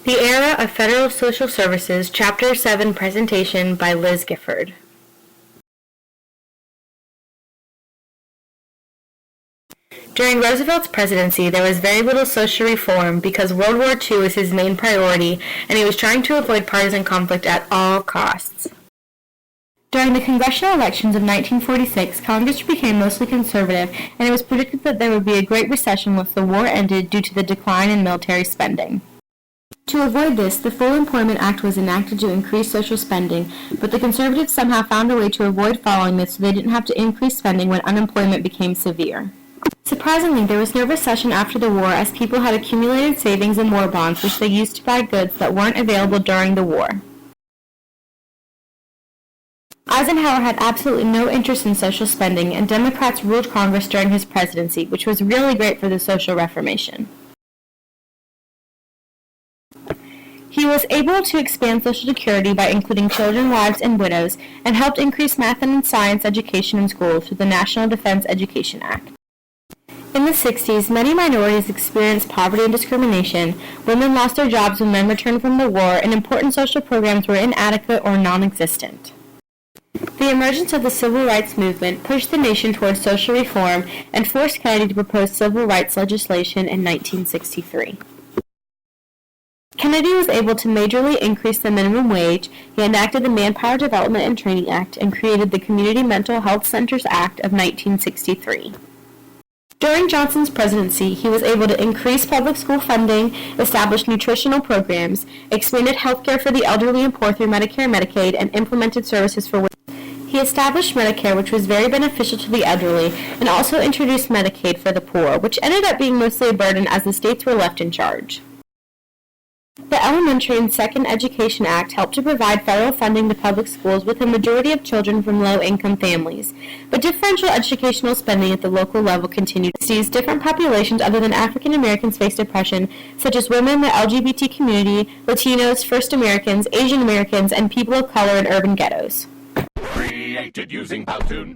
The Era of Federal Social Services, Chapter 7 presentation by Liz Gifford. During Roosevelt's presidency, there was very little social reform because World War II was his main priority, and he was trying to avoid partisan conflict at all costs. During the congressional elections of 1946, Congress became mostly conservative, and it was predicted that there would be a great recession once the war ended due to the decline in military spending. To avoid this, the Full Employment Act was enacted to increase social spending, but the conservatives somehow found a way to avoid following this so they didn't have to increase spending when unemployment became severe. Surprisingly, there was no recession after the war as people had accumulated savings and war bonds which they used to buy goods that weren't available during the war. Eisenhower had absolutely no interest in social spending, and Democrats ruled Congress during his presidency, which was really great for the social reformation. He was able to expand Social Security by including children, wives, and widows, and helped increase math and science education in schools through the National Defense Education Act. In the 60s, many minorities experienced poverty and discrimination, women lost their jobs when men returned from the war, and important social programs were inadequate or non-existent. The emergence of the Civil Rights Movement pushed the nation towards social reform and forced Kennedy to propose civil rights legislation in 1963. Kennedy was able to majorly increase the minimum wage, he enacted the Manpower Development and Training Act, and created the Community Mental Health Centers Act of 1963. During Johnson's presidency, he was able to increase public school funding, establish nutritional programs, expanded health care for the elderly and poor through Medicare and Medicaid, and implemented services for women. He established Medicare, which was very beneficial to the elderly, and also introduced Medicaid for the poor, which ended up being mostly a burden as the states were left in charge. The Elementary and Second Education Act helped to provide federal funding to public schools with a majority of children from low-income families, but differential educational spending at the local level continued. Different populations other than African Americans faced oppression, such as women, the LGBT community, Latinos, First Americans, Asian Americans, and people of color in urban ghettos. Created using Powtoon.